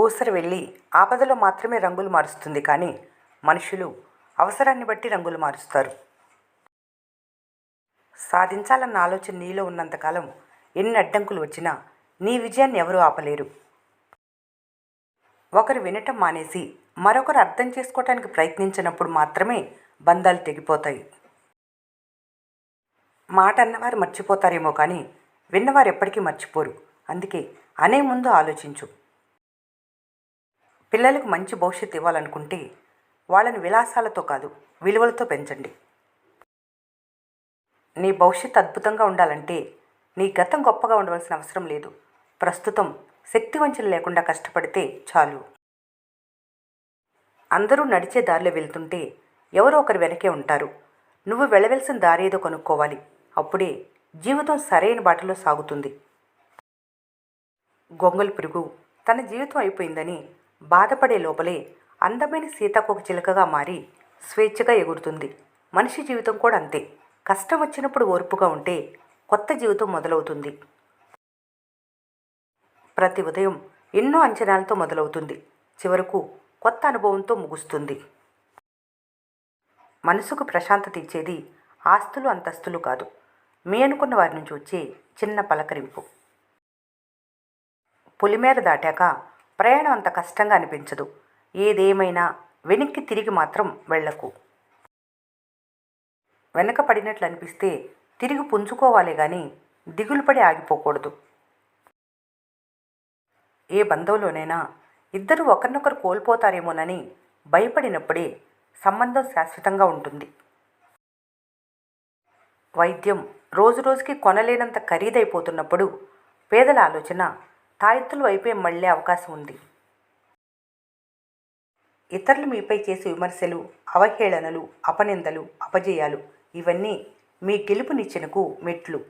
ఊసర వెళ్ళి ఆపదలో మాత్రమే రంగులు మారుస్తుంది కానీ మనుషులు అవసరాన్ని బట్టి రంగులు మారుస్తారు. సాధించాలన్న ఆలోచన నీలో ఉన్నంతకాలం ఎన్ని అడ్డంకులు వచ్చినా నీ విజయాన్ని ఎవరూ ఆపలేరు. ఒకరు వినటం మానేసి మరొకరు అర్థం చేసుకోవటానికి ప్రయత్నించినప్పుడు మాత్రమే బంధాలు తెగిపోతాయి. మాట అన్నవారు మర్చిపోతారేమో కానీ విన్నవారు ఎప్పటికీ మర్చిపోరు. అందుకే అనే ముందు ఆలోచించు. పిల్లలకు మంచి భవిష్యత్తు ఇవ్వాలనుకుంటే వాళ్ళని విలాసాలతో కాదు, విలువలతో పెంచండి. నీ భవిష్యత్తు అద్భుతంగా ఉండాలంటే నీ గతం గొప్పగా ఉండవలసిన అవసరం లేదు. ప్రస్తుతం శక్తి వంచన లేకుండా కష్టపడితే చాలు. అందరూ నడిచే దారిలో వెళ్తుంటే ఎవరో ఒకరు వెనకే ఉంటారు. నువ్వు వెళ్ళవలసిన దారి ఏదో కనుక్కోవాలి. అప్పుడే జీవితం సరైన బాటలో సాగుతుంది. గొంగళి పురుగు తన జీవితం అయిపోయిందని బాధపడే లోపలే అందమైన సీతాకోక చిలుకగా మారి స్వేచ్ఛగా ఎగురుతుంది. మనిషి జీవితం కూడా అంతే. కష్టం వచ్చినప్పుడు ఓర్పుగా ఉంటే కొత్త జీవితం మొదలవుతుంది. ప్రతి ఉదయం ఎన్నో అంచనాలతో మొదలవుతుంది, చివరకు కొత్త అనుభవంతో ముగుస్తుంది. మనసుకు ప్రశాంతత ఇచ్చేది ఆస్తులు అంతస్తులు కాదు, మీ అనుకున్న వారి నుంచి వచ్చే చిన్న పలకరింపు. పులిమేర దాటాక ప్రయాణం అంత కష్టంగా అనిపించదు. ఏదేమైనా వెనక్కి తిరిగి మాత్రం వెళ్ళకు. వెనక పడినట్లు అనిపిస్తే తిరిగి పుంజుకోవాలి కానీ దిగులు పడి ఆగిపోకూడదు. ఏ బంధంలోనైనా ఇద్దరు ఒకరినొకరు కోల్పోతారేమోనని భయపడినప్పుడే సంబంధం శాశ్వతంగా ఉంటుంది. వైద్యం రోజురోజుకి కొనలేనంత ఖరీదైపోతున్నప్పుడు పేదల ఆలోచన తాయెత్తుల వైపే మళ్ళే అవకాశం ఉంది. ఇతరులు మీపై చేసే విమర్శలు, అవహేళనలు, అపనిందలు, అపజయాలు ఇవన్నీ మీ గెలుపునిచ్చెనకు మెట్లు.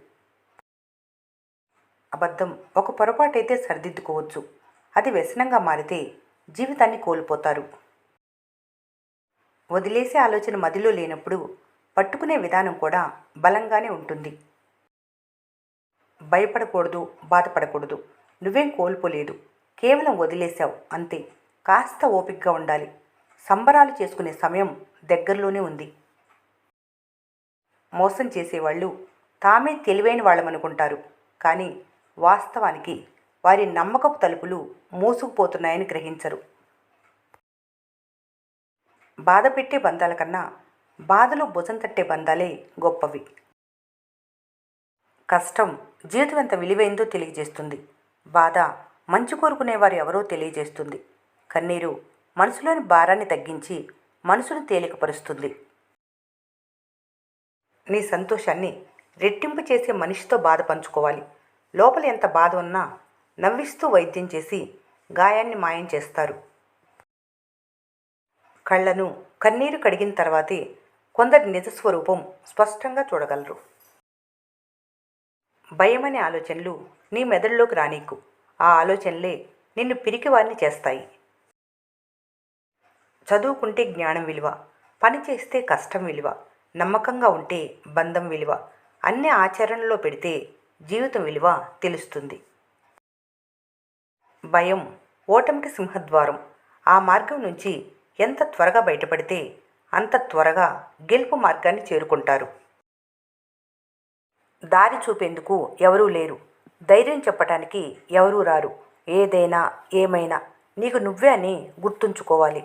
అబద్ధం ఒక పొరపాటైతే సరిదిద్దుకోవచ్చు, అది వ్యసనంగా మారితే జీవితాన్ని కోల్పోతారు. వదిలేసే ఆలోచన మదిలో లేనప్పుడు పట్టుకునే విధానం కూడా బలంగానే ఉంటుంది. భయపడకూడదు, బాధపడకూడదు. నువ్వేం కోల్పోలేదు, కేవలం వదిలేశావు అంతే. కాస్త ఓపికగా ఉండాలి. సంబరాలు చేసుకునే సమయం దగ్గరలోనే ఉంది. మోసం చేసేవాళ్ళు తామే తెలివైన వాళ్ళమనుకుంటారు, కానీ వాస్తవానికి వారి నమ్మకపు తలుపులు మూసుకుపోతున్నాయని గ్రహించరు. బాధ పెట్టే బంధాల కన్నా బాధలో భుజం తట్టే బంధాలే గొప్పవి. కష్టం జీవితం ఎంత విలువైందో తెలియజేస్తుంది. బాధ మంచి కోరుకునేవారు ఎవరో తెలియజేస్తుంది. కన్నీరు మనసులోని భారాన్ని తగ్గించి మనసును తేలికపరుస్తుంది. నీ సంతోషాన్ని రెట్టింపు చేసే మనిషితో బాధ పంచుకోవాలి. లోపల ఎంత బాధ ఉన్నా నవ్విస్తూ వైద్యం చేసి గాయాన్ని మాయం చేస్తారు. కళ్ళను కన్నీరు కడిగిన తర్వాతే కొందరి నిజస్వరూపం స్పష్టంగా చూడగలరు. భయమనే ఆలోచనలు నీ మెదడులోకి రానీకు. ఆ ఆలోచనలే నిన్ను పిరికివారిని చేస్తాయి. చదువుకుంటే జ్ఞానం విలువ, పని చేస్తే కష్టం విలువ, నమ్మకంగా ఉంటే బంధం విలువ, అన్ని ఆచరణలో పెడితే జీవితం విలువ తెలుస్తుంది. భయం ఓటమికి సింహద్వారం. ఆ మార్గం నుంచి ఎంత త్వరగా బయటపడితే అంత త్వరగా గెలుపు మార్గాన్ని చేరుకుంటారు. దారి చూపేందుకు ఎవరూ లేరు, ధైర్యం చెప్పటానికి ఎవరూ రారు. ఏదైనా ఏమైనా నీకు నువ్వే అని గుర్తుంచుకోవాలి.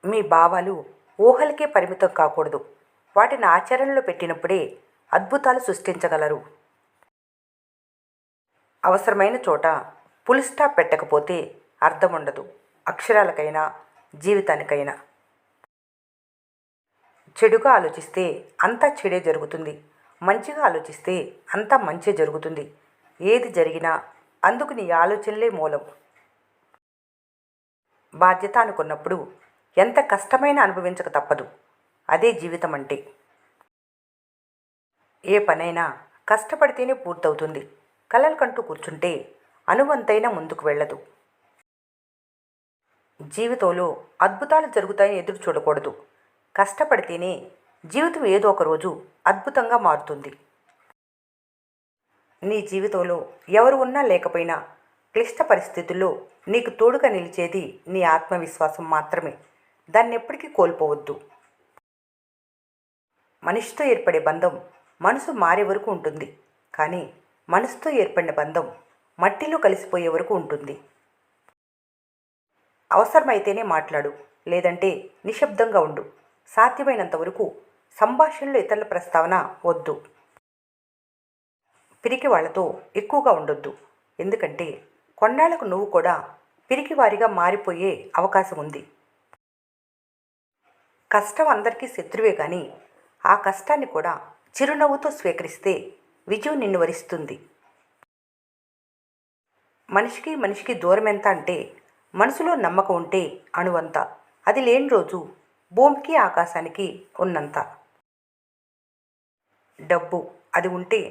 మీ భావాలు ఊహలకే పరిమితం కాకూడదు. వాటిని ఆచరణలో పెట్టినప్పుడే అద్భుతాలు సృష్టించగలరు. అవసరమైన చోట ఫుల్ స్టాప్ పెట్టకపోతే అర్థం ఉండదు, అక్షరాలకైనా జీవితానికైనా. చెడుగా ఆలోచిస్తే అంతా చెడే జరుగుతుంది, మంచిగా ఆలోచిస్తే అంతా మంచి జరుగుతుంది. ఏది జరిగినా అందుకు నీ ఆలోచనలే మూలం. బాధ్యత అనుకున్నప్పుడు ఎంత కష్టమైనా అనుభవించక తప్పదు. అదే జీవితం అంటే. ఏ పనైనా కష్టపడితేనే పూర్తవుతుంది. కలలు కంటూ కూర్చుంటే అనువంతైనా ముందుకు వెళ్ళదు. జీవితంలో అద్భుతాలు జరుగుతాయని ఎదురు చూడకూడదు. కష్టపడితేనే జీవితం ఏదో ఒక రోజు అద్భుతంగా మారుతుంది. నీ జీవితంలో ఎవరు ఉన్నా లేకపోయినా క్లిష్ట పరిస్థితుల్లో నీకు తోడుగా నిలిచేది నీ ఆత్మవిశ్వాసం మాత్రమే. దాన్ని ఎప్పటికీ కోల్పోవద్దు. మనిషితో ఏర్పడే బంధం మనసు మారే వరకు ఉంటుంది, కానీ మనసుతో ఏర్పడిన బంధం మట్టిలో కలిసిపోయే వరకు ఉంటుంది. అవసరమైతేనే మాట్లాడు, లేదంటే నిశ్శబ్దంగా ఉండు. సాధ్యమైనంత వరకు సంభాషణలో ఇతరుల ప్రస్తావన వద్దు. పిరికి వాళ్లతో ఎక్కువగా ఉండొద్దు, ఎందుకంటే కొన్నాళ్లకు నువ్వు కూడా పిరికివారిగా మారిపోయే అవకాశం ఉంది. కష్టం అందరికీ శత్రువే, కానీ ఆ కష్టాన్ని కూడా చిరునవ్వుతో స్వీకరిస్తే విజయం నిన్ను వరిస్తుంది. మనిషికి మనిషికి దూరం ఎంత అంటే మనసులో నమ్మకం ఉంటే అణువంత. అది లేని రోజు భూమికి ఆకాశానికి ఉన్నంత. డబ్బు అది ఉంటే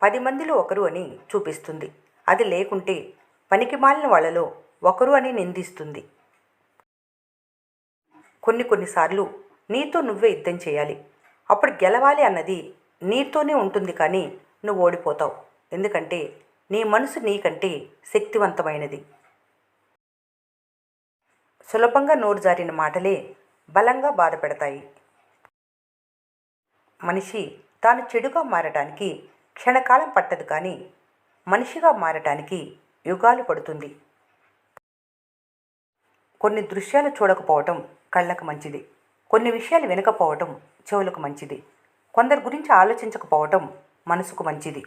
10 మందిలో ఒకరు అని చూపిస్తుంది. అది లేకుంటే పనికిమాలిన వాళ్ళలో ఒకరు అని నిందిస్తుంది. కొన్నిసార్లు నీతో నువ్వే యుద్ధం చేయాలి. అప్పుడు గెలవాలి అన్నది నీతోనే ఉంటుంది, కానీ నువ్వు ఓడిపోతావు. ఎందుకంటే నీ మనసు నీకంటే శక్తివంతమైనది. సులభంగా నోరు జారిన మాటలే బలంగా బాధపెడతాయి. మనిషి తాను చెడుగా మారటానికి క్షణకాలం పట్టదు, కానీ మనిషిగా మారటానికి యుగాలు పడుతుంది. కొన్ని దృశ్యాలు చూడకపోవటం కళ్ళకు మంచిది. కొన్ని విషయాలు వినకపోవటం చెవులకు మంచిది. కొందరి గురించి ఆలోచించకపోవటం మనసుకు మంచిది.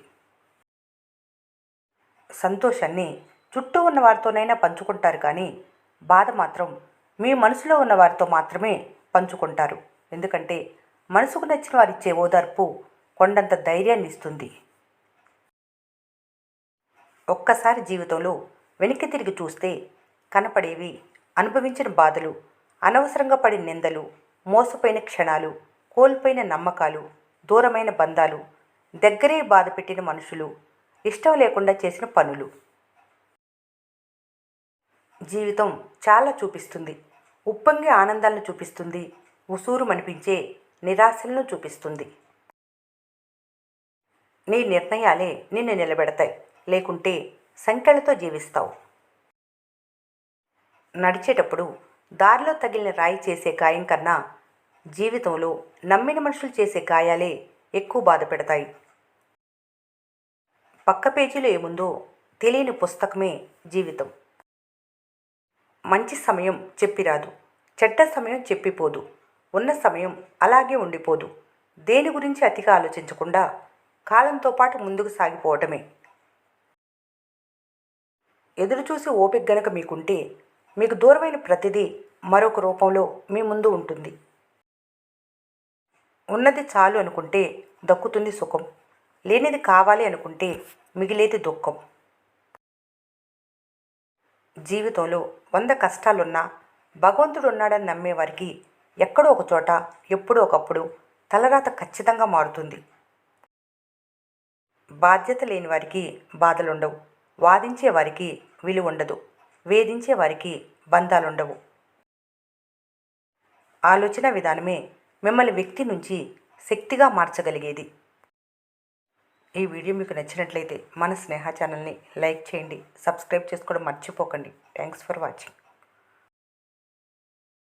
సంతోషాన్ని చుట్టూ ఉన్న వారితోనైనా పంచుకుంటారు, కానీ బాధ మాత్రం మీ మనసులో ఉన్న వారితో మాత్రమే పంచుకుంటారు. ఎందుకంటే మనసుకు నచ్చిన వారిచ్చే ఓదార్పు కొండంత ధైర్యాన్ని ఇస్తుంది. ఒక్కసారి జీవితంలో వెనక్కి తిరిగి చూస్తే కనపడేవి అనుభవించిన బాధలు, అనవసరంగా పడిన నిందలు, మోసపోయిన క్షణాలు, కోల్పోయిన నమ్మకాలు, దూరమైన బంధాలు, దగ్గరే బాధ పెట్టిన మనుషులు, ఇష్టం లేకుండా చేసిన పనులు. జీవితం చాలా చూపిస్తుంది. ఉప్పొంగే ఆనందాలను చూపిస్తుంది, ఉసూరు మనిపించే నిరాశలను చూపిస్తుంది. నీ నిర్ణయాలే నిన్ను నిలబెడతాయి, లేకుంటే సంఖ్యలతో జీవిస్తావు. నడిచేటప్పుడు దారిలో తగిలిన రాయి చేసే గాయం కన్నా జీవితంలో నమ్మిన మనుషులు చేసే గాయాలే ఎక్కువ బాధ పెడతాయి. పక్క పేజీలో ఏముందో తెలియని పుస్తకమే జీవితం. మంచి సమయం చెప్పిరాదు, చెడ్డ సమయం చెప్పిపోదు, ఉన్న సమయం అలాగే ఉండిపోదు. దేని గురించి అతిగా ఆలోచించకుండా కాలంతో పాటు ముందుకు సాగిపోవటమే. ఎదురుచూసి ఓపిక గనక మీకుంటే మీకు దూరమైన ప్రతిదీ మరొక రూపంలో మీ ముందు ఉంటుంది. ఉన్నది చాలు అనుకుంటే దక్కుతుంది సుఖం, లేనిది కావాలి అనుకుంటే మిగిలేది దుఃఖం. జీవితంలో 100 కష్టాలున్నా భగవంతుడు ఉన్నాడని నమ్మేవారికి ఎక్కడో ఒక చోట ఎప్పుడో ఒకప్పుడు తలరాత ఖచ్చితంగా మారుతుంది. బాధ్యత లేని వారికి బాధలుండవు, వాదించే వారికి విలువ ఉండదు, వేధించే వారికి బంధాలుండవు. ఆలోచన విధానమే మిమ్మల్ని వ్యక్తి నుంచి శక్తిగా మార్చగలిగేది. ఈ వీడియో మీకు నచ్చినట్లయితే మన స్నేహ ఛానల్ని లైక్ చేయండి, సబ్స్క్రైబ్ చేసుకోవడం మర్చిపోకండి. Thanks for watching.